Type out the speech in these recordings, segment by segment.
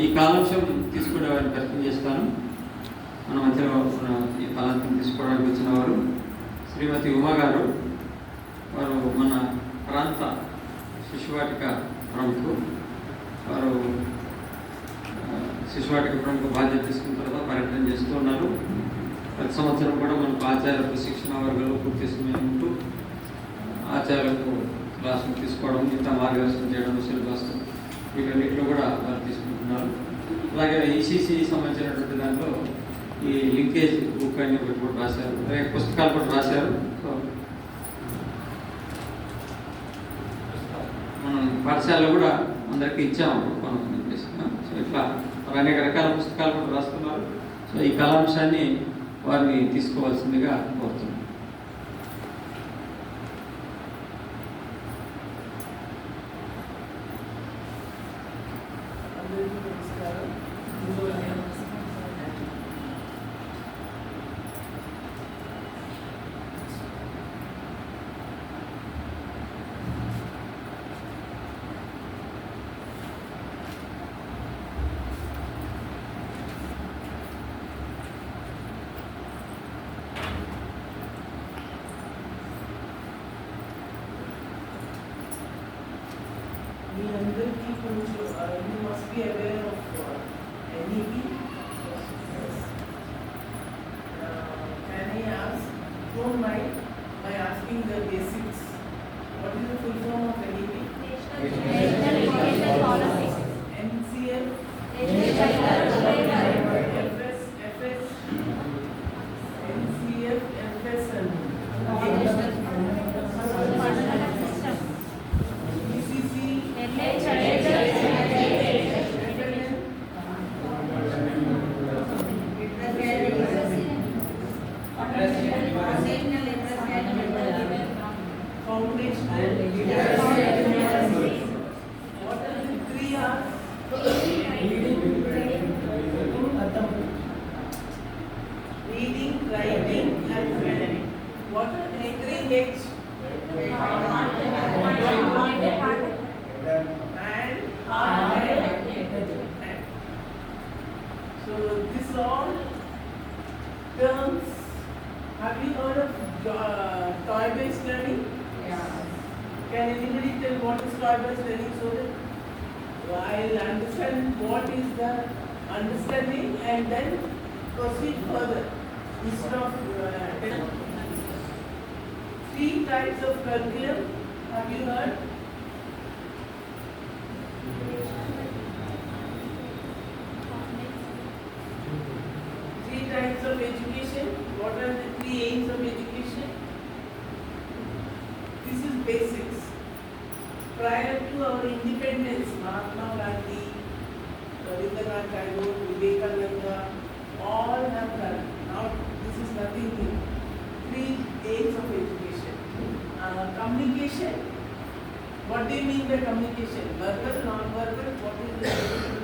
ఈ కాలాంశం తీసుకునేవారిని పరిచయం చేస్తాను. మన మధ్యలో ఈ కాలాంశం తీసుకోవడానికి వచ్చిన వారు శ్రీమతి ఉమా గారు. వారు మన ప్రాంత శిశువాటిక ప్రముఖులు. వారు శిశువాటిక ప్రముఖ బాధ్యత తీసుకున్న తర్వాత పర్యటన చేస్తూ ఉన్నారు. ప్రతి సంవత్సరం కూడా మనకు ఆచార్యులకు శిక్షణ వర్గాలు పూర్తి సమయం ఉంటూ ఆచార్యులకు క్లాసులు తీసుకోవడం, ఇంత మార్గదర్శనం చేయడం, సిలబస్ వీటన్నిటిలో కూడా వారు తీసుకుంటున్నారు. అలాగే ఈసీసీ సంబంధించినటువంటి దాంట్లో ఈ లింకేజ్ బుక్ అని ఒకటి కూడా రాశారు, అలాగే పుస్తకాలు కూడా రాశారు. సో మనం పాఠశాలలో కూడా అందరికీ ఇచ్చాము కొంతమంది. సో ఇట్లా అనేక రకాల పుస్తకాలు కూడా రాస్తున్నారు. సో ఈ కళాంశాన్ని వారిని తీసుకోవాల్సిందిగా కోరుతున్నాను. You must be aware of NEP. Can I ask, don't mind by asking the basics. What is the full form of NEP? National Education Policy. NCL? FS, NCF, FS and reading, writing and spelling. What are the three H? And so this all terms. Have you heard of toy-based learning? Yeah. Can anybody tell what is toy-based learning so that I'll understand what is the understanding and then proceed further instead of three types of curriculum. Have you heard? Three types of education. What are the three aims of education? This is basics. Prior to our independence, Mahatma Gandhi, Rabindranath Tagore, Vidyapetham, all have done. Now this is nothing new. Three aims of education. Communication. What do you mean by communication? Verbal, non-verbal. What is the communication?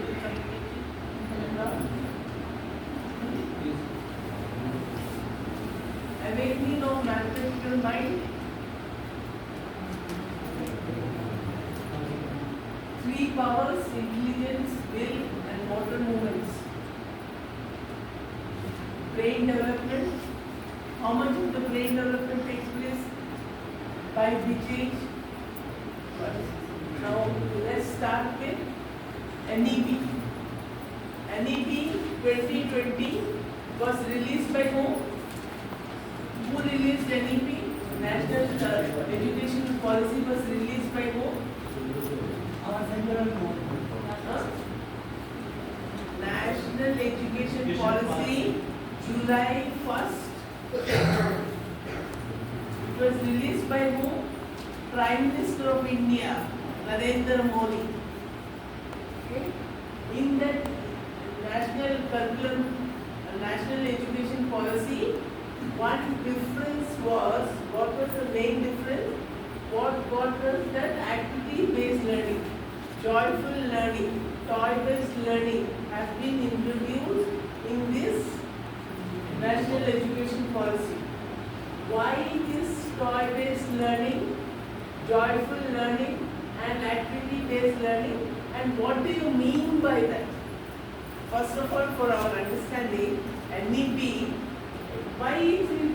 Awakening of mathematical mind. Three powers: intelligence, will, and motor movements. Brain development. How much of the brain development takes place? By which age? Now let's start with NEP. NEP 2020 was released by whom? Who released NEP? National Education Policy was released by whom? Our central board. National Education Policy, July 1st. It was released by whom? Prime Minister of India, Narendra Modi. Okay. In that national curriculum, national education policy, one difference was, what was the main difference? What was that? Activity-based learning, joyful learning, toy-based learning has been introduced in this national education policy. Why this toy-based learning, joyful learning and activity-based learning, and what do you mean by that? first of all, for our understanding, NEP, why is it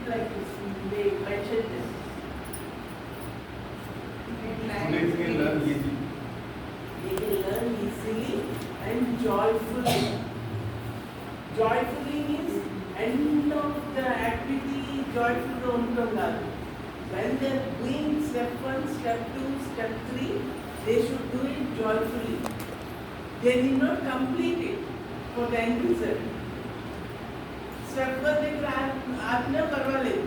like this? They mentioned this. Students can learn easy. They can learn easily and joyfully. Joyfully means end of the activity, joyful untongal. When they are doing step 1, step 2, step 3, they should do it joyfully. They need not complete it for the end result. Step 1 they can apna parvaledu.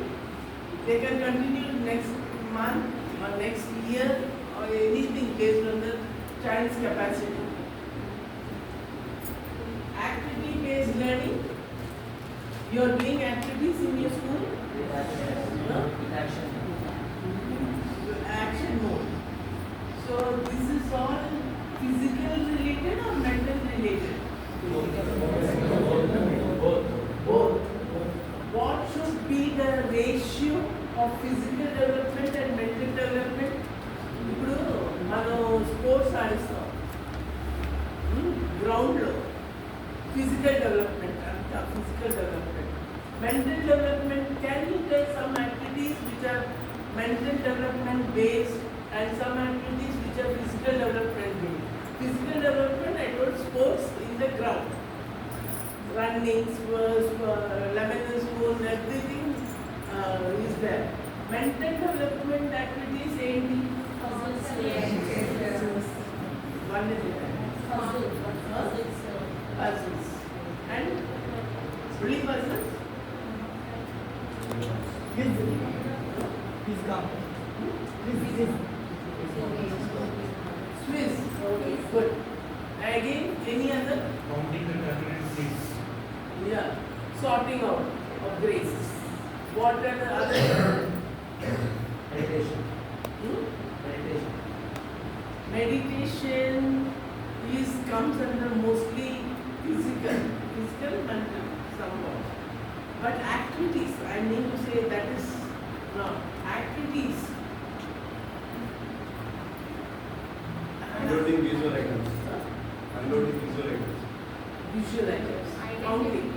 They can continue next month or next year or anything based on the child's capacity. Activity based learning. You are doing activities in your school? No? Action mode. So this is all physical related or mental related? Both. What should be the ratio of physical development and mental development? ఇప్పుడు మనం sports ఆడిస్తాం గ్రౌండ్లో physical development అంతా physical development. Mental development, can you take some activities which are mental development based and some activities which are physical development based? Physical development, I told sports in the ground. Running, lemon spoon, everything is there. Mental development activities, ఏంటి? One is there. Puzzles. And only puzzles? Swiss. Okay, good. Again, any other? Counting the terminal seats. Yeah. Sorting out of graces. What are the other? Meditation. Hmm? Meditation. Meditation comes under mostly physical, mental, somewhat. But activities, I mean to say that is not activities. Unloading visual items. Unloading visual items. Visual items. Counting.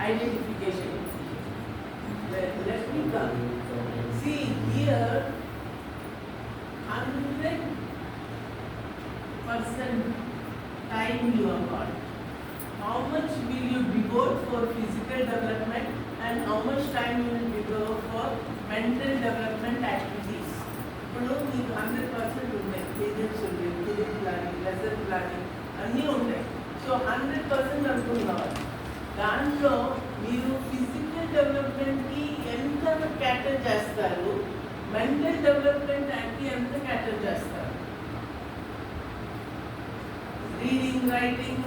Identification. Let me come. See here, 100% time you have got. How much will you devote for physical development and how much time you will devote for mental development activities? ఇప్పుడు మీకు 100% ఉన్నాయి, pages ఉన్నాయి, period planning, lesson planning అన్నీ ఉంటాయి. So 100% అనుకున్నారు. దాంట్లో మీరు physical డెవలప్మెంట్కి ఎంత క్యాటర్ చేస్తారు, మెంటల్ డెవలప్మెంట్ యాక్టి ఎంత క్యాటర్ చేస్తారు? Reading, writing,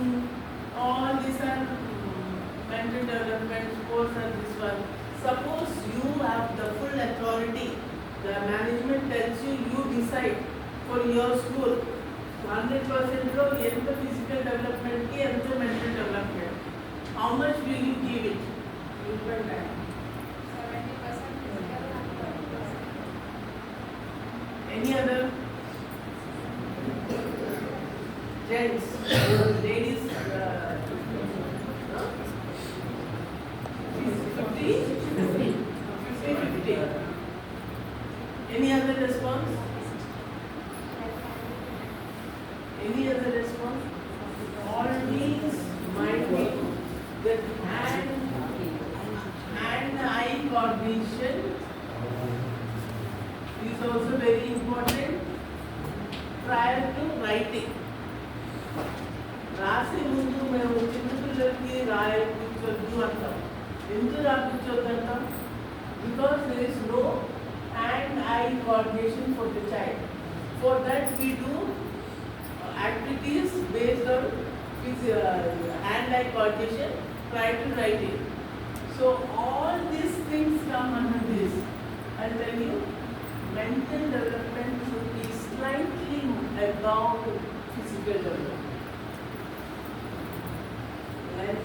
all these are mental development, sports and this one. Suppose you have the full authority, the management tells you, you decide for your school 100% lo enta physical development ki enta mental development. How much will you give it? You can time. 70% physical and 30%. Any other? Gents, ladies, 50. Any other response? Any other response? Always mind me that hand-eye coordination is also very important prior to writing. రాసే ముందు మేము చిన్నపిల్లలకి కూర్చోద్దు అంటాం. ఎందుకు కూర్చోద్దు అంటాం? Because there is no hand-eye coordination for the child. For that we do activities based on hand-eye coordination prior to writing. So all these things come under this. I'll tell you, mental development should be slightly above physical development. Like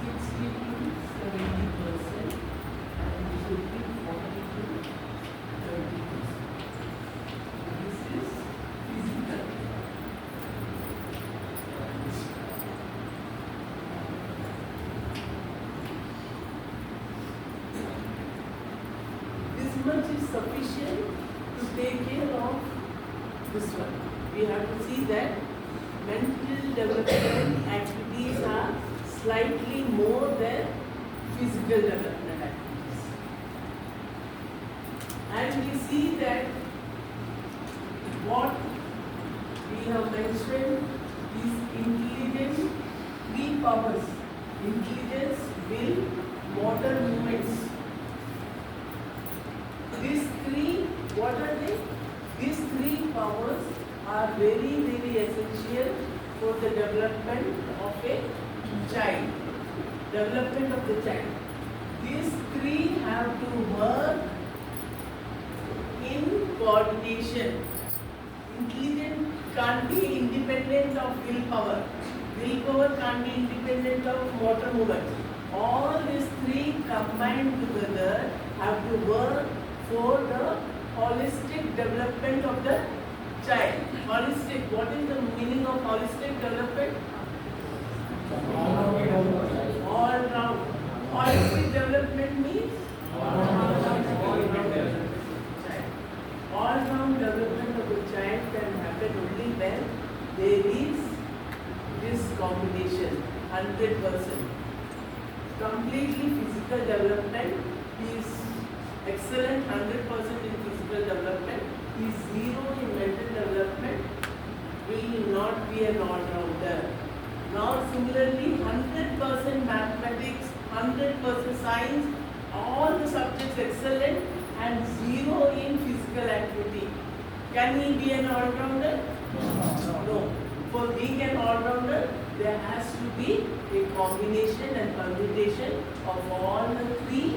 60 to 70% and it should be 40 to 30%. that mental development activities are slightly more than physical development activities. And we see that what we have mentioned is intelligence, three powers: intelligence, will, motor movements. These three, what are they? These three powers are very, very essential for the development of a child. Development of the child. These three have to work in coordination. Intelligence can't be independent of willpower. Willpower can't be independent of motor movement. All these three combined together have to work for the holistic development of the child. Holistic, what is the meaning of holistic development? All round. Holistic development means all round development of the child can happen only when there is this combination, 100%. Completely physical development is excellent, 100% in physical development, is zero in mental development, will not be an all-rounder. Now similarly, 100% mathematics, 100% science, all the subjects excellent and zero in physical activity. Can he be an all-rounder? No. For being an all-rounder, there has to be a combination and permutation of all the three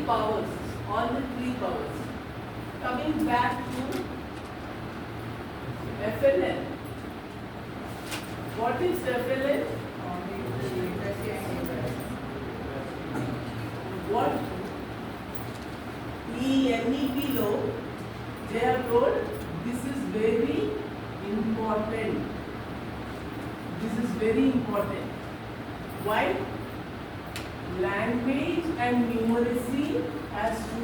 powers. All the three powers. Coming back to FLN. What is FLN? What NEP law, they are told this is very important. This is very important. Why? Language and numeracy has to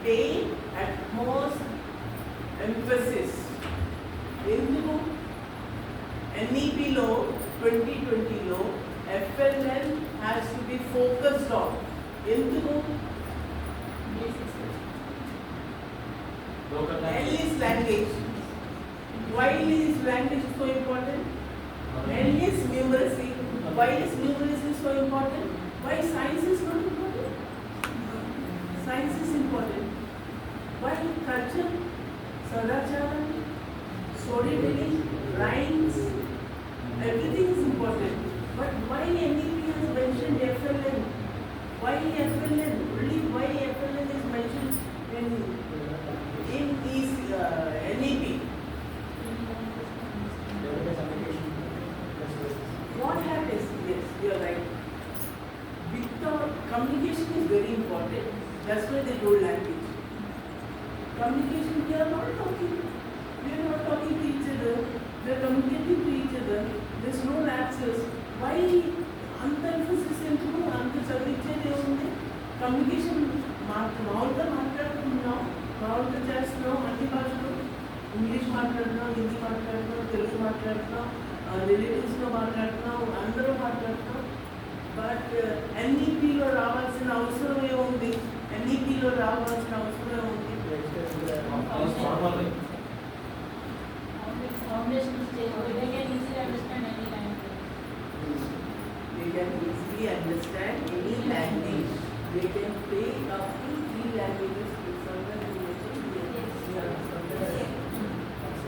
pay utmost emphasis. Into NEP law, 2020 law, FLN has to be focused on. Into L is language. Why is language so important? L is numeracy. Why is numeracy so important? Why science is not important? Science is important. Why culture, sadachara, storytelling, rhymes, everything is important. But why NEP has mentioned FLN? Why FLN? Only why FLN is mentioned in these NEP? What happens? Yes, you are right. Without communication is very important. That's why they told language. Communication, we are not talking. We are not talking to each other. We are communicating to each other. There's no access. Why emphasis into anta చదివించేది ఉంది? Communication మామూలుగా మాట్లాడుతున్నాం, మామూలుగా చేస్తున్నాం, అన్ని భాషలు English మాట్లాడుతున్నాం, హిందీ మాట్లాడుతున్నాం, తెలుగు మాట్లాడుతున్నాం, రిలేటివ్స్లో మాట్లాడుతున్నాం, అందరూ మాట్లాడుతున్నాం. బట్ ఎన్ఈపీలో రావాల్సిన అవసరం ఏముంది? ఎన్ఈపీలో రావాల్సిన అవసరం ఏముంది? Foundation stage, they can easily understand any language. They can easily understand any language. They can play up to 3 languages.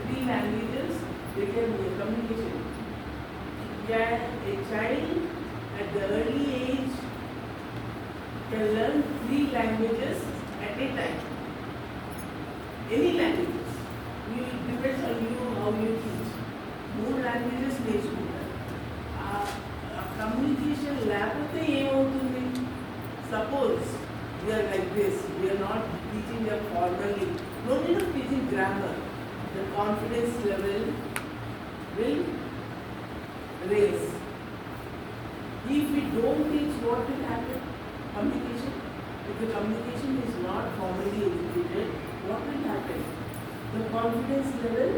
Three languages, they can communication. Can a child at the early age can learn 3 languages at a time? Any languages. It depends on you how you teach. More languages నేర్చుకుంటారు. Communication లేకపోతే ఏమవుతుంది? Suppose we are like this, we are not teaching them formally. No need of teaching grammar. The confidence level will raise. If we don't teach, what will happen? Communication. If the communication is not formally educated, what will happen? The confidence level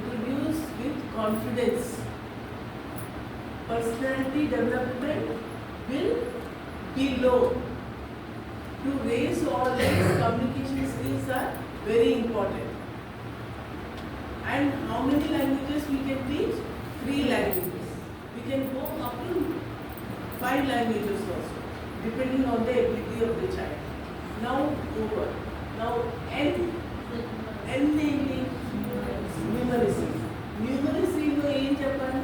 reproduce with confidence. Personality development will be low. To raise all these communication skills are very important. And how many languages we can teach? 3 languages. We can go up to 5 languages also, depending on the ability of the child. Now over. Now N namely numeracy. Numeracy lo em cheppali?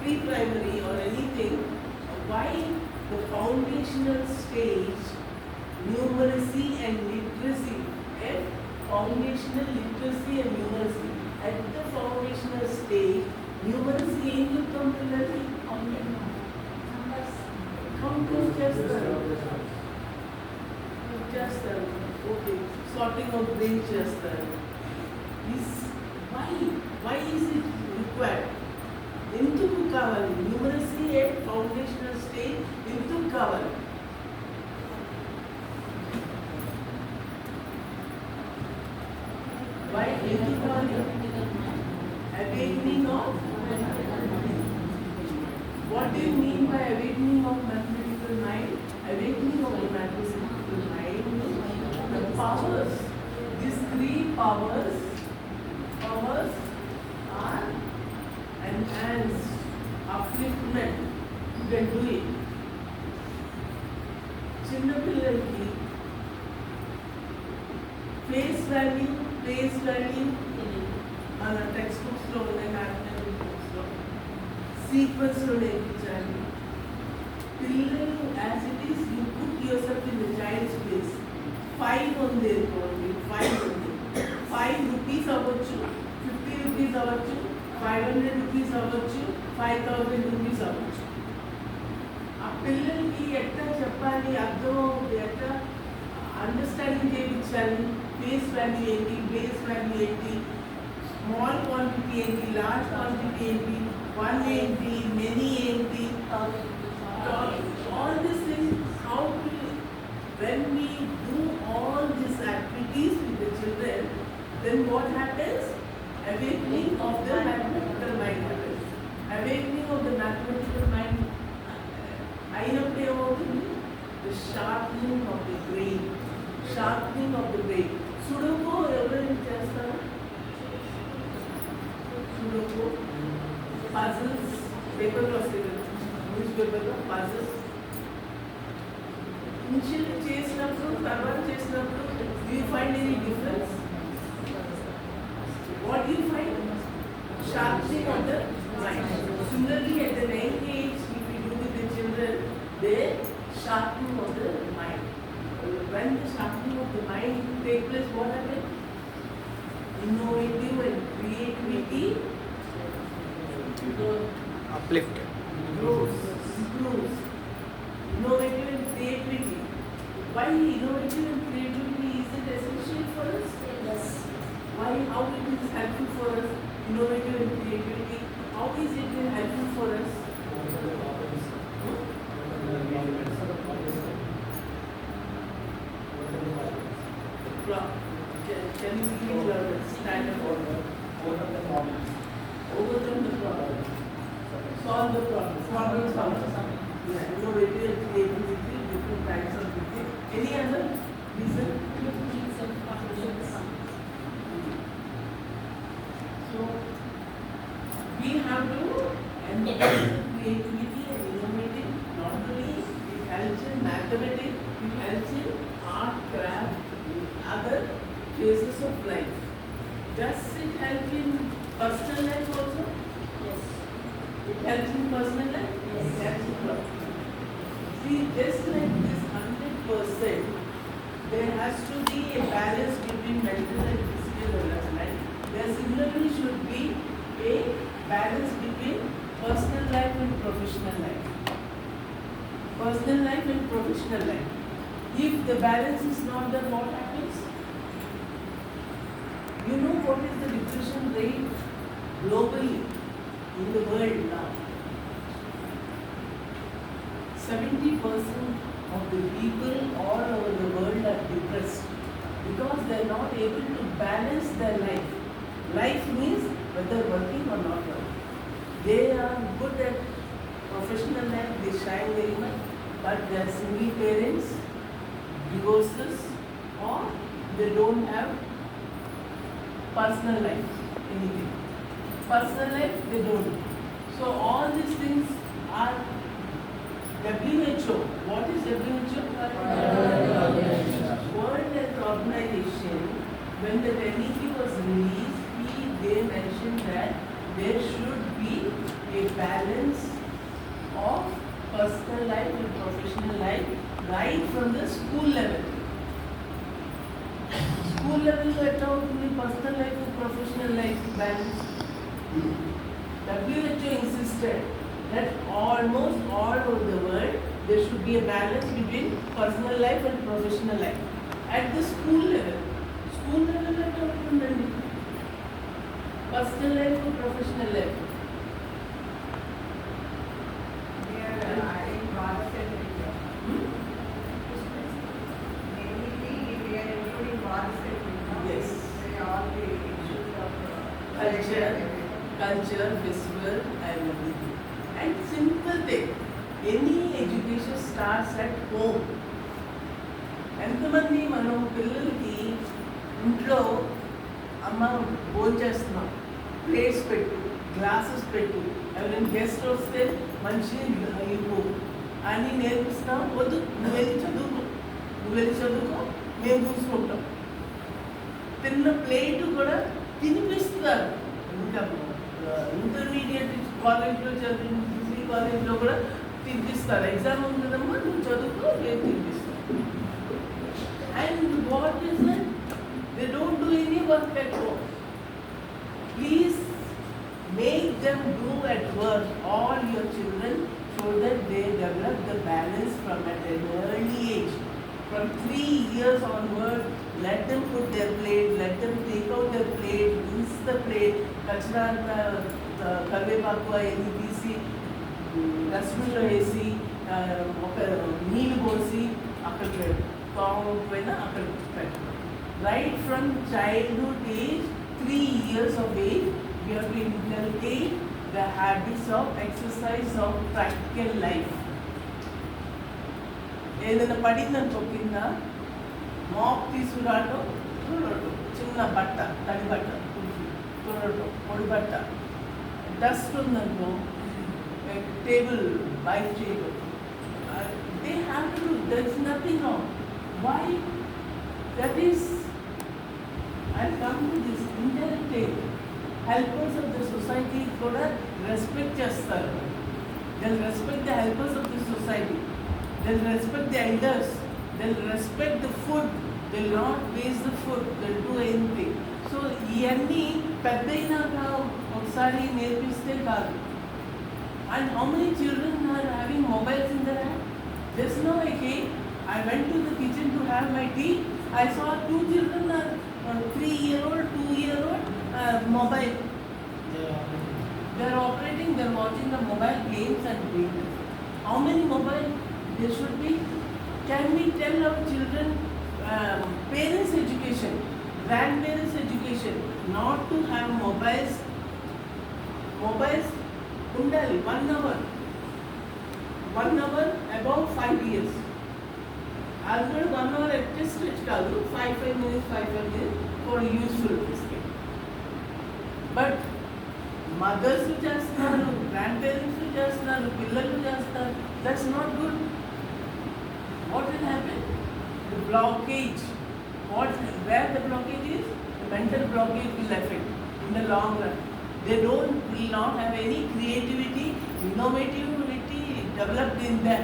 Pre-primary or anything, why the foundational stage, numeracy and literacy, and foundational literacy and numeracy. At the foundational stage, numeracy ఏం చెప్తాం పిల్లలకి? Counters చేస్తారు. Okay, sorting of brains చేస్తారు. Why is it required? ఎందుకు కావాలి? Numeracy at foundational stage ఎందుకు కావాలి? Why ఎందుకు కావాలి? Awakening of? What do you mean by awakening of mathematical mind? Awakening of the mathematical mind means the powers. These 3 powers are enhanced, upliftment. You can do it. చిన్న పిల్లలకి face value మన text బుక్స్లో ఉన్నాయి, mathematics బుక్స్లో సీక్వెన్స్లో నేర్పించాలి. పిల్లలు as it is you put yourself in the child's place. 5 ఉంది అనుకోండి, 5 ఉంది, 5 రూపీస్ అవ్వచ్చు, 50 రూపీస్ అవ్వచ్చు, 500 రూపీస్ అవ్వచ్చు, 5000 రూపీస్ అవ్వచ్చు. ఆ పిల్లలకి ఎట్లా చెప్పాలి, అర్థం అవుతుంది, ఎట్లా అండర్స్టాండింగ్ చేయించాలి. ఫేస్ వాల్యూ ఏంటి, బేస్ వాల్యూ ఏంటి, స్మాల్ క్వాంటిటీ ఏంటి, లార్జ్ క్వాంటిటీ ఏంటి, 1 ఏంటి, మెనీ ఏంటి, all these things. How we, when we do all these activities with the children, then what happens? Awakening of the mathematical mind happens. Awakening of the mathematical mind అయినప్పుడు ఏమవుతుంది? The sharpening of the brain. Sharpening of the brain. Sudoku ఎవరైనా చేస్తారా? Sudoku puzzles పేపర్లో వస్తాయి, news పేపర్లో puzzles initially చేసినప్పుడు, తర్వాత చేసినప్పుడు do you find any difference? What do you find? Sharpening of the mind. Similarly, at the young age, if we do with the children, they sharpening of the mind. When the sharpening of the mind takes place, what happens? Innovative and creativity uplift improves. Innovative and creativity. Why innovative and creativity is it essential for us? Yes. Why? How it is helpful for us? Innovative and creativity. How is it helpful for us? Can you please stand up? Overcome the problem. Solve the problem. Problem solve. Yeah, innovative and creativity, different types of thinking. Any other reason? So we have to emphasize creativity and innovative. Not only it helps in mathematics, it helps in art, craft, other phases of life. Does it help in personal life also? Yes. It helps in personal life? Yes. It helps in personal life. See, just like this 100%, there has to be a balance between mental and physical development. There similarly should be a balance between personal life and professional life. Personal life and professional life. If the balance is not there, what happens? You know what is the depression rate globally in the world now? 70% of the people all over the world are depressed. because they are not able to balance their life. Life means whether working or not working. They are good at professional life, they shine very much, but they are single parents, divorces, or they don't have personal life, anything. Personal life, they don't. So all these things are WHO. What is WHO? World Health Organization, when the NEP was released, they mentioned that there should be a balance of personal life and professional life right from the school level. School level personal life and professional life balance. WHO insisted that almost all over the world there should be a balance between personal life and professional life. At the school level personal life and professional life. Yes. Culture, festival, and everything. And simple thing, any education starts at home. ఎంతమంది మనం పిల్లలకి ఇంట్లో అమ్మ భోజనం చేస్తున్నాం, plates పెట్టు, glasses పెట్టు, ఎవరైనా గెస్ట్ వస్తే మంచి ఇవ్వు అని నేర్పిస్తాం. వద్దు, నువ్వు వెళ్ళి చదువుకో, మేము చూసుకుంటాం. తిన్న ప్లేట్ కూడా తినిపిస్తారు. ఇంకా ఇంటర్మీడియట్ కాలేజ్లో చదివిన డిగ్రీ కాలేజ్లో కూడా తినిపిస్తారు. ఎగ్జామ్ ఉంటుందమ్మా, నువ్వు చదువుకో, నేను తినిపిస్తాను. And what is it? They don't do any work at home. Please make them do at work, all your children, so that they develop the balance from at an early age. From 3 years onward, let them put their plate, let them take out their plate, rinse the plate, kachra karvepaku ayindi తీసి డస్ట్బిన్లో వేసి ఒక నీళ్ళు పోసి అక్కడ పైన అక్కడ పెట్టడం. Right from childhood age, 3 years of age, we have to inculcate the habits of exercise of practical life. ఏదైనా పడిందనుకో కింద మాప్ తీసుకురావటం, చూడటం, చిన్న బట్ట, తడి బట్ట చూడటం, పొడి బట్ట, డస్ట్ ఉందనుకో టేబుల్ వైప్ చేయటం. They have to do, there is nothing wrong. Why? That is, I'll come to this indirect helpers of the society కూడా respect చేస్తారు. They'll respect the helpers of the society. They'll respect the elders. They'll respect the food. They'll not waste the food. They'll do anything. So ఇవన్నీ పెద్దయినాక ఒకసారి నేర్పిస్తే కాదు. And how many children are having mobiles in their hand? Just now I went to the kitchen to have my tea. I saw 2 children, 3-year-old, 2-year-old, mobile. They are operating, they are watching the mobile games and doing it. How many mobile there should be? Can we tell our children, parents' education, grandparents' education, not to have mobiles? Mobiles undali 1 hour. 1 hour above 5 years. As well 1 hour at just kaadu 5 minutes for useful thing. But mothers చేస్తున్నారు, grandparents చేస్తున్నారు, పిల్లలు చేస్తారు. That's not good. What will happen? The blockage. Where the blockage is? The mental blockage will affect in the long run. They will not have any creativity, innovativity developed in them.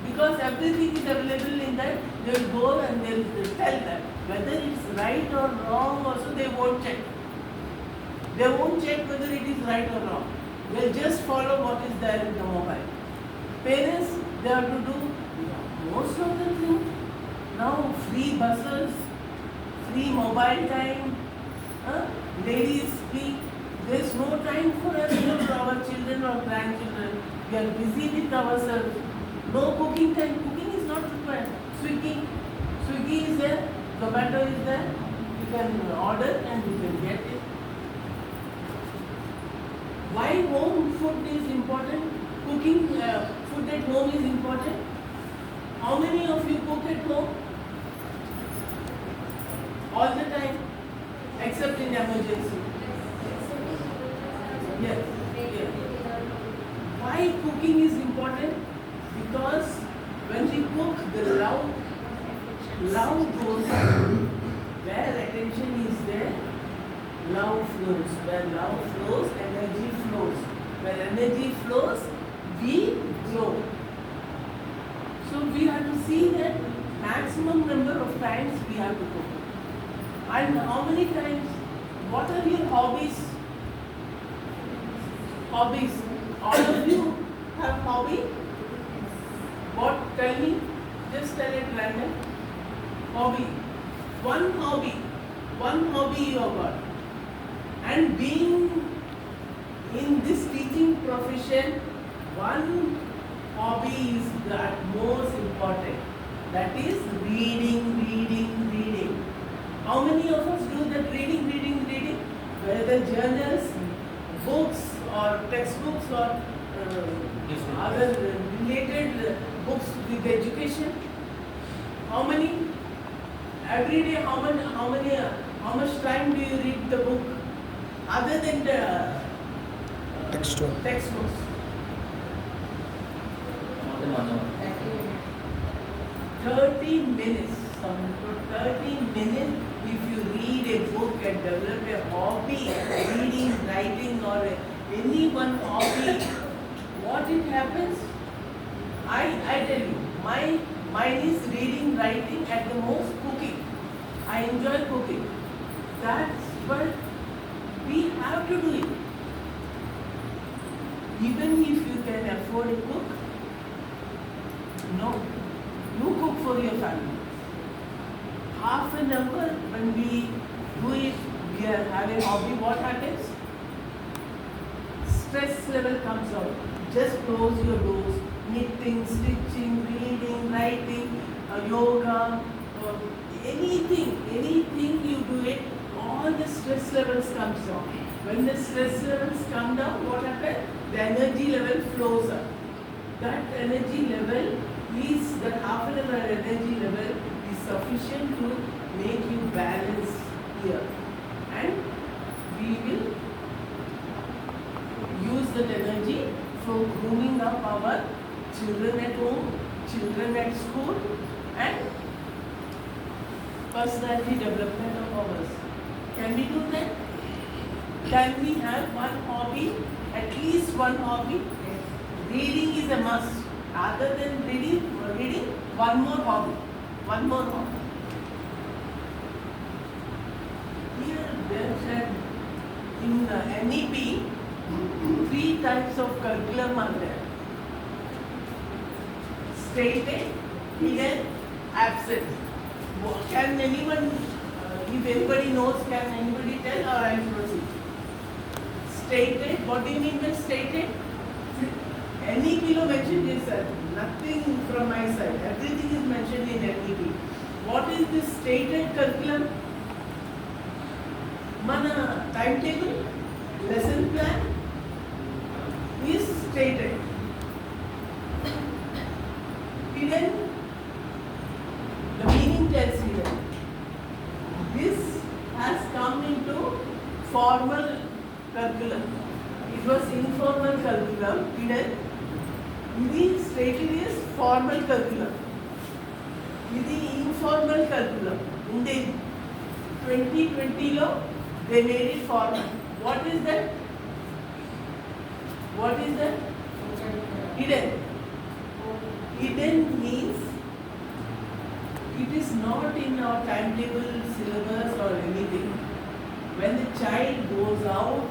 Because everything is available in that, they will go and they will tell them. Whether it's right or wrong also they won't check. They won't check whether it is right or wrong. They will just follow what is there in the mobile. Parents, they have to do most of the things. Now free buses, free mobile time, ladies speak. There is no time for us, for our children or grandchildren. We are busy with ourselves. No cooking time. Cooking is not required. Swiggy is there. Zomato is there. You can order and you can get it. Why home food is important? Cooking food at home is important. How many of you cook at home? All the time, except in emergency. Yes. Yes. Why cooking is important? Because when we cook, the love goes on. Where attention is there, love flows. Where love flows, energy flows. Where energy flows, we grow. So we have to see that maximum number of times we have to cook. And how many times? What are your hobbies? Hobbies. All of you have hobby? What? Tell me. Just tell it random. Hobby. One hobby you have got. And being in this teaching profession, one hobby is the most important. That is reading. How many of us do that reading? Whether journals, books or textbooks or other related books with education. How many? Every day, how much time do you read the book other than the textbooks? More than 1 hour. 30 minutes. 30 minutes. If you read a book and develop a hobby, reading, writing, or any one hobby, what it happens? I tell you, mine is reading, writing, at the most cooking. I enjoy cooking. That's what we have to do it. Even if you can afford to cook, no, you cook for your family. Half an hour when we do it, we have a hobby, what happens? Stress level comes out. Just close your doors. Knitting, stitching, reading, writing, yoga, anything you do it, all the stress levels comes down. When the stress levels come down, what happens? The energy level flows up. That energy level is, that half an hour energy level is sufficient to make you balance here. And we will use that energy for grooming up our children at home, children at school, and personality development of ours. Can we do that? Can we have one hobby, at least one hobby? Reading is a must. Other than reading, one more hobby. Here there said in NEP, 3 types of curriculum are there. Stated, hidden, absent. Can anyone, if anybody knows, can anybody tell, or I will proceed? Stated, what do you mean by stated? NEP lo mentioned is nothing from my side. Everything is mentioned in NEP. What is this stated curriculum? Mana timetable, lesson plan is stated. Hidden, the meaning tells hidden. This has come into formal curriculum. It was informal curriculum, hidden. This stated is formal curriculum. This informal curriculum. In the 2020 law, they made it formal. What is that? Hidden. Hidden means it is not in our timetable, syllabus or anything. When the child goes out,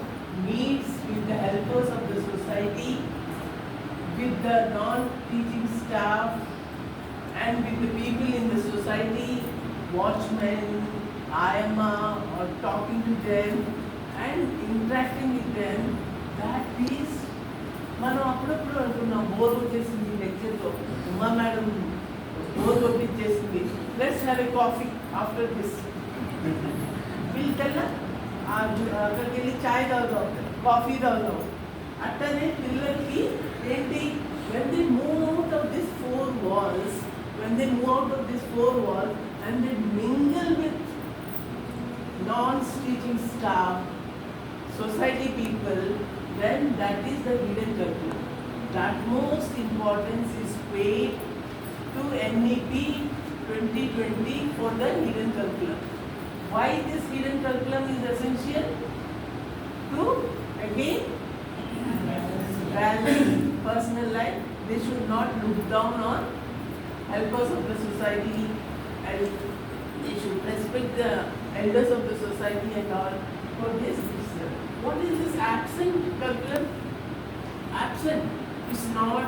meets with the helpers of the society, with the non-teaching staff, and with the people in the society, watchmen, IMA, or talking to them and interacting with them, that is, మనం అప్పుడప్పుడు అనుకున్నాం bore వచ్చేసింది లెక్చర్తో Uma madam bore కొట్టించేసింది, let's have a coffee after this. వీళ్ళు తెల్ల అక్కడికి వెళ్ళి చాయ్ తాగుతాం, కాఫీ తాగుతాం. అట్టనే పిల్లలకి ఏంటి, when they move out of these four walls and they mingle with non-teaching staff, society people, then that is the hidden curriculum. The utmost importance is paid to NEP 2020 for the hidden curriculum. Why this hidden curriculum is essential? To again balance personal life. They should not look down on helpers of the society, and they should respect the elders of the society and all. For this, what is this absent curriculum? Absent is not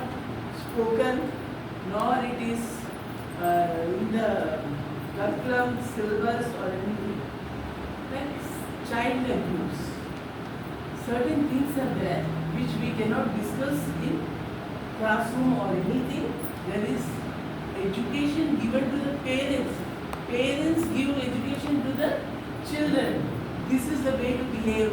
spoken, nor it is in the curriculum syllabus or anything. Like child abuse. Certain things are there which we cannot discuss in classroom or anything. There is education given to the parents. Parents give education to the children. This is the way to behave.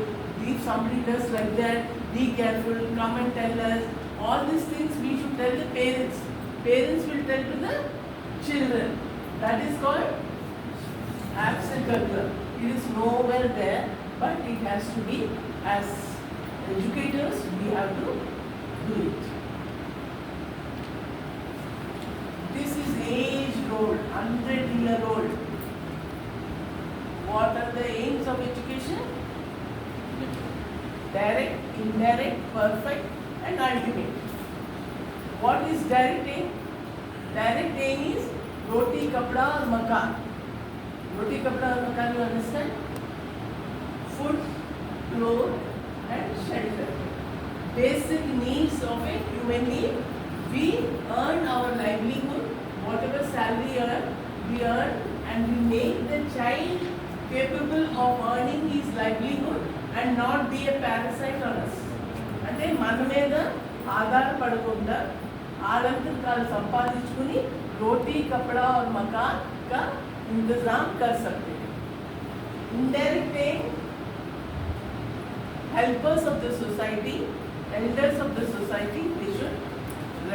If somebody does like that, be careful, come and tell us. All these things we should tell the parents. Parents will tell to the children. That is called absent curriculum. It is nowhere there, but it has to be, as educators, we have to do it. This is age-old, 100-year-old. What are the aims of education? Direct, indirect, perfect, and ultimate. What is direct aim? Direct aim is roti, kapda, or makan. Roti, kapda, or makan, you understand? Food, clothes, and shelter. Basic needs of a human being. We earn our livelihood, whatever salary we earn, and we make the child capable of earning his livelihood and not be a parasite on us. అంటే మన మీద ఆధారపడకుండా ఆడంతకు వాళ్ళు సంపాదించుకుని రోటీ కపड़ा और मकान का इंतजाम कर सकते हैं. Indirect aim, helpers of the society, elders of the society, they should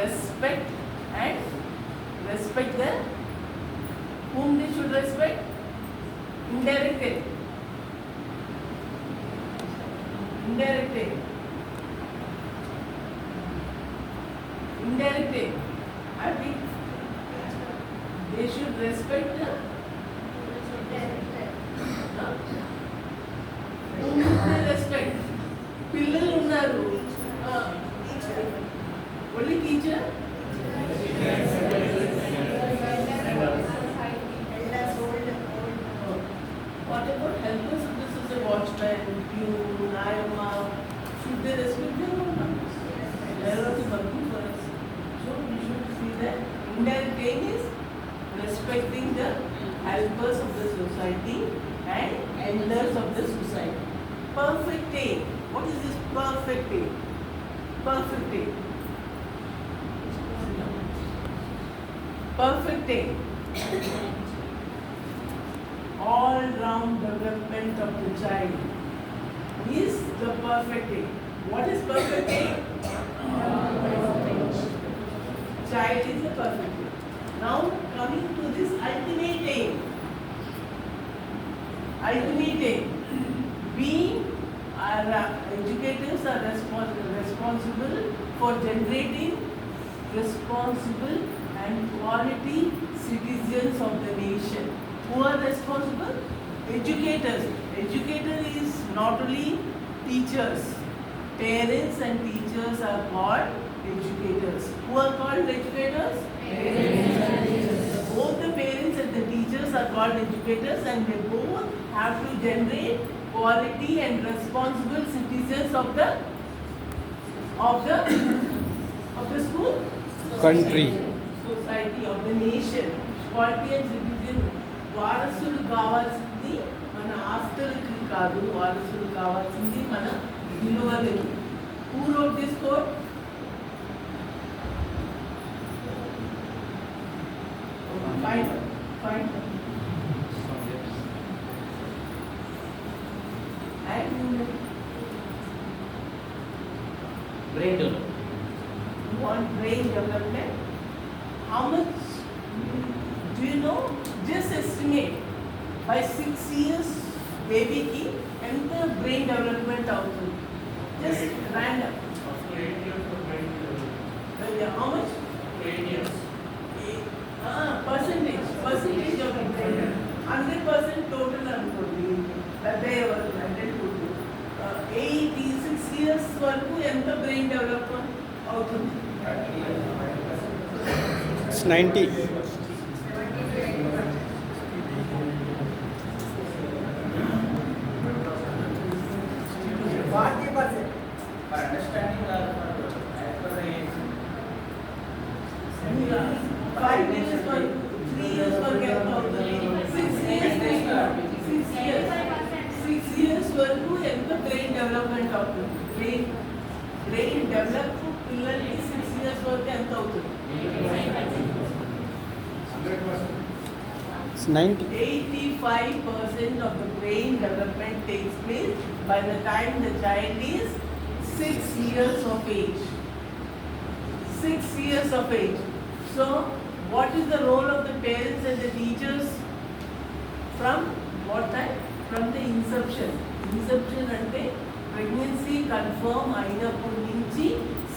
respect the whom they should respect. Indirect aim. Indirect aim. Indirect aim. I think they should respect the whom they respect. పిల్లలు ఉన్నారు, only teacher. What about helpers of the society, watchman, pew, Nayama? Should they respect them or not? They are also working for us. So we should see that indirect aim is respecting the helpers of the society and elders of the society. Perfect aim. What is this perfect aim? Perfect aim. Perfect aim. All-round development of the child is the perfect aim. What is perfect aim? Child is the perfect aim. Now coming to this ultimate aim. Ultimate aim. We educators are responsible for generating responsible and quality citizens of the nation. Who are responsible? Educators. Educator is not only teachers. Parents and teachers are called educators. Who are called educators? Parents. Both the parents and the teachers are called educators, and they both have to generate quality and responsible citizens of the school? Country. Society, of the nation. Quality and citizen. వారసులు కావాల్సింది మన ఆస్తులకి కాదు, వారసులు కావాల్సింది మన విలువలకి. Who wrote this quote? Find out. Find out. And Brain development. you want brain development? How much do you know? Just estimate. By 6 years, baby ki enter brain development outundi. Just random. After 8 years of brain development. How much? 8 years. Percentage of the brain. 100% total అనుకోండి. పెద్ద ఎవరు అంటే 86 years వరకు ఎంత brain development అవుతుంది? It's 90. For understanding or as per the age. 5 years వరకు 3 years వరకు ఎంత అవుతుంది? 6 years వరకు ఎంత బ్రెయిన్ డెవలప్మెంట్ అవుతుంది? బ్రెయిన్ డెవలప్ పిల్లలకి 6 years వరకు ఎంత అవుతుంది? 100%. It's 90. 85% of the brain development takes place by the time the child is 6 years of age. 6 years of age. So, what is the role of the parents and the teachers from what time? From the inception. Inception ante pregnancy confirm అయినప్పటి నుంచి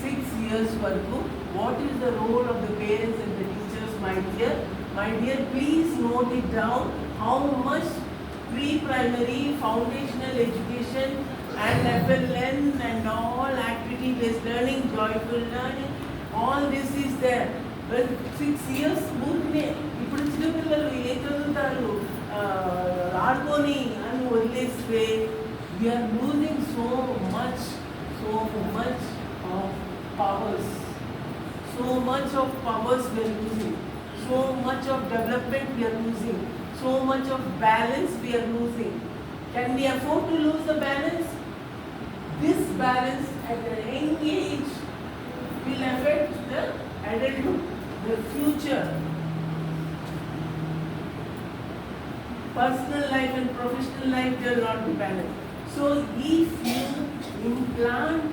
6 years వరకు. What is the role of the parents and the teachers, my dear? My dear, please note it down how much pre-primary foundational education and FLN and all activity-based learning, joyful learning, all this is there. But 6 years ఊరికనే ఇప్పుడు చిన్న పిల్లలు ఏం చదువుతారు ఆడుకొని అని వదిలేస్తే we are losing so much of powers. So much of powers we are losing. So much of development we are losing. So much of balance we are losing. Can we afford to lose the balance? This balance at a young age will affect the adulthood, the future. Personal life and professional life, they will not be balanced. So if you implant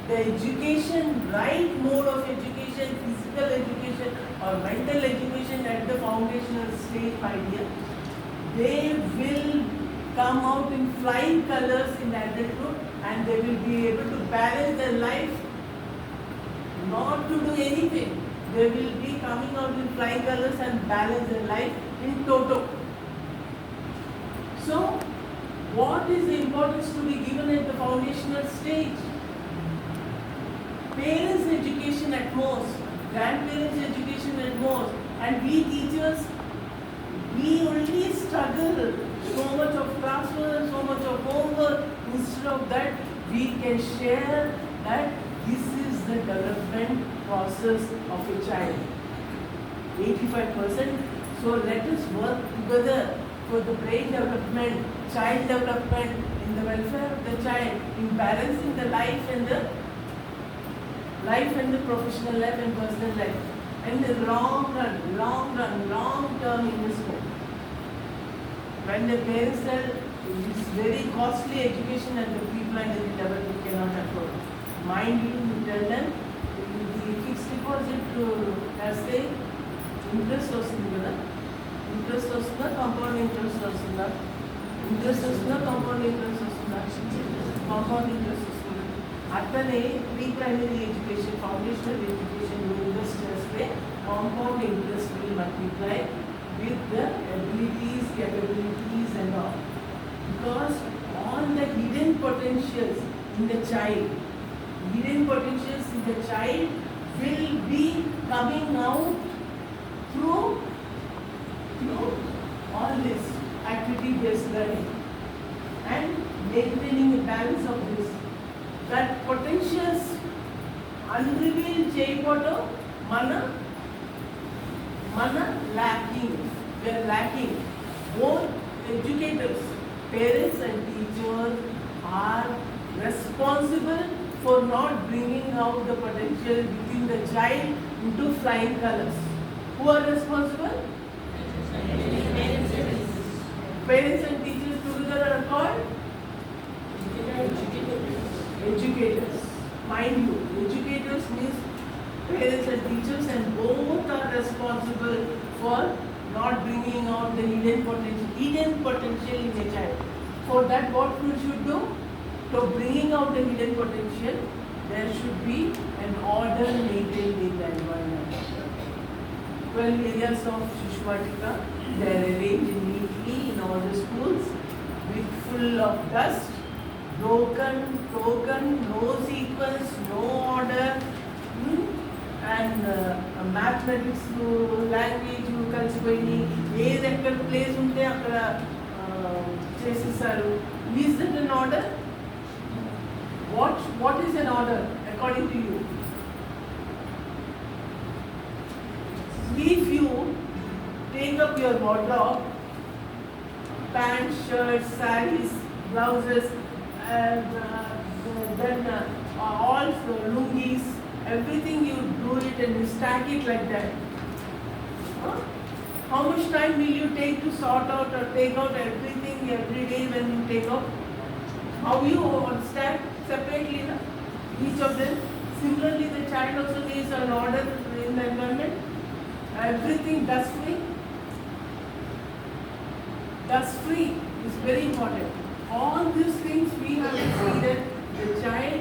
the education, right mode of education, physical education or mental education at the foundational stage, my dear, they will come out in flying colors in adulthood and they will be able to balance their life, not to do anything. They will be coming out in flying colors and balance their life in toto. So, what is the importance to be given at the foundational stage? Parents' education at most, grandparents' education at most, and we teachers, we only struggle so much of classwork, so much of homework. Instead of that, we can share that this is the development process of a child. 85%. So let us work together for the brain development, child development, in the welfare of the child, in balancing the life and the professional life and personal life, and the long term investment. When the parents tell it's very costly education at the pre-primary level, we cannot afford. Mind you, tell them the fixed deposit as they interest వస్తుంది కదా, interest వస్తుందా, compound interest వస్తుందా, interest వస్తుందా, compound interest వస్తుందా, compound interest వస్తుంది. అట్లనే pre primary education, foundational education invest చేస్తే compound interest will multiply with the abilities, capabilities and all. Because all the hidden potentials in the child will be coming out through all this activity-based learning and maintaining a balance of this. That potentials unrevealed చేయకపోవడం మన lacking. We are lacking. Both educators, parents and teachers are responsible for not bringing out the potential within the child into flying colors. Who are responsible? Parents and teachers together are called educators. Mind you, educators means parents and teachers, and both are responsible for not bringing out the hidden potential in a child. For that, what we should do? So bringing out the hidden potential, there should be an order maintained in the environment. 12 areas of Shishwatika, they are arranged neatly in all the schools with full of dust, broken, no sequence, no order, and mathematics language కలిసిపోయి ఏది ఎక్కడ place ఉంటే అక్కడ చేసేసారు. Is that an order? What is an order according to you? If you take up your wardrobe, pants, shirts, sarees, blouses, and then all lungis, everything you do it and you stack it like that. Huh? How much time will you take to sort out or take out everything every day when you take out? How you stack separately, na? Each of them. Similarly, the child also needs an order in the environment. Everything dust free. Dust free is very important. All these things we have to see that the child,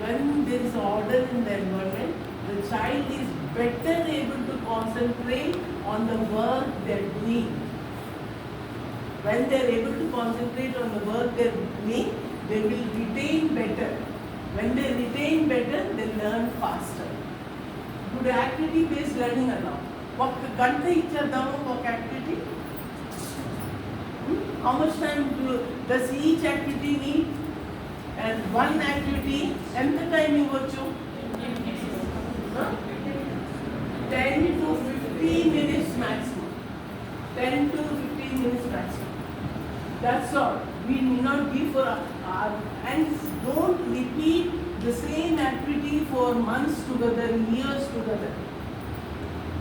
when there is order in the environment, the child is better able to concentrate on the work they are doing. When they are able to concentrate on the work they are doing, they will retain better. When they retain better, they learn faster. Good activity based learning allow. What ganta ichchadamo work activity? How much time does each activity need? And one activity, ఎంత time ఇవ్వచ్చు? 10 to 15 minutes maximum. 10 to 15 minutes maximum. That's all. We need not give for and don't repeat the same activity for months together, years together.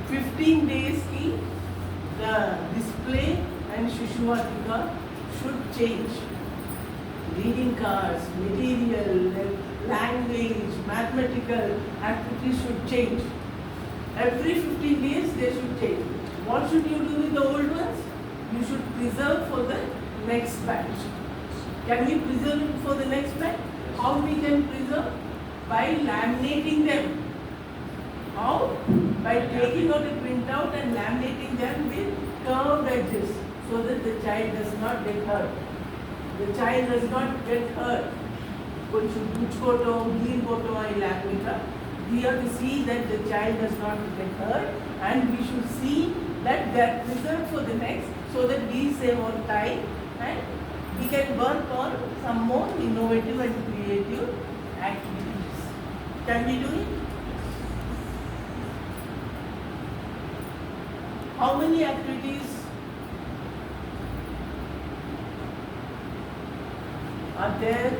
15 days ki the display and Shishwatika should change. Reading cards, material, language, mathematical activities should change. Every 15 days they should change. What should you do with the old ones? You should preserve for the next batch. Can we preserve it for the next batch? How we can preserve? By laminating them. How? By taking out a printout and laminating them with curved edges so that the child does not get hurt. The child does not get hurt. కొంచెం గుచ్చుకోవటం గీరుకోవటం ఇలా we have to see that the child does not get hurt, and we should see that they are preserved for the next, so that we save our time and we can work on some more innovative and creative activities. Can we do it? How many activities are there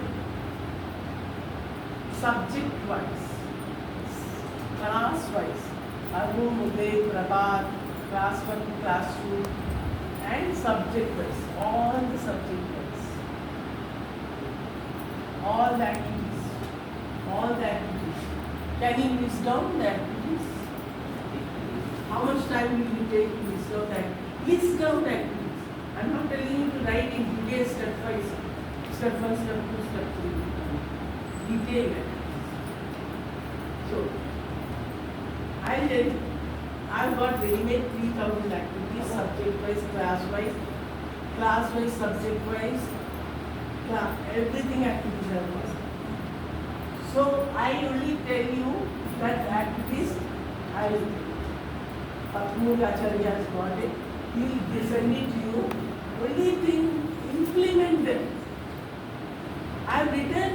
subject wise, class wise? Arun, Uday, Prabhat, class 1 to class 2, and subject wise, all the subject wise, all the activities. Can you list down the activities? How much time will you take to list down the activities? List down the activities. I'm not telling you to write in detail step wise, step 1, step 2, step 3. Detail activities. So, I've got ready-made 3,000 activities, subject-wise, class-wise, subject-wise, everything activities are there. So, I only tell you that activities, Acharya has got it, he will send it to you. Only thing, implement them. I've written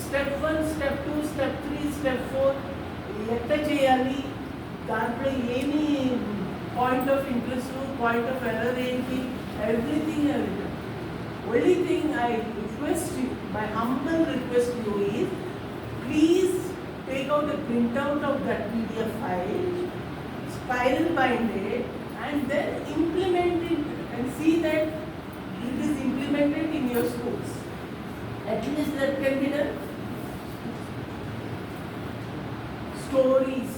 step 1, step 2, step 3, step 4, ఎట్లా చేయాలి, దాంట్లో ఏమి point of interest, point of error ఏంటి, everything I written. Only thing I request you, my humble request to you is, please take out a printout of that PDF file, spiral bind it, and then implement it and see that it is implemented in your schools. At least that can be done. Stories,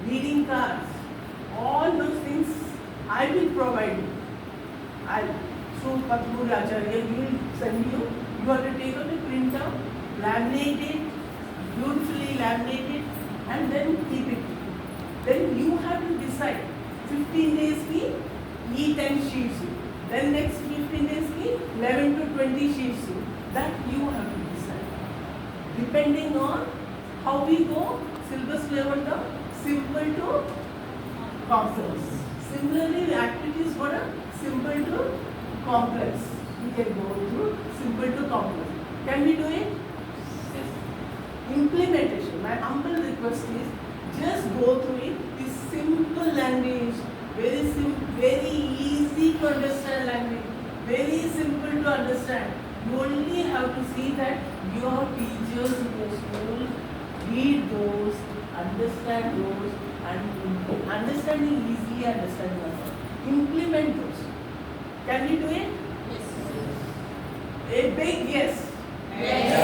reading cards, all those things I will provide you. Through Patmur Acharya, he will send you. You have to take out a printout, laminate it, beautifully laminate it, and then keep it. Then you have to decide. 15 days ki ye 10 sheets. Then next 15 days ki 11 to 20 sheets. That you have to decide. Depending on how we go, syllabus level down, simple to complex. Similarly, the activities got a simple to complex. We can go through simple to complex. Can we do it? Yes. Implementation. My humble request is just go through it. This simple language, very easy to understand language, very simple to understand. You only have to see that your teachers in your school read those, understand those, and understanding easily, understanding also. Implement those. Can we do it? Yes. A big yes. Yes.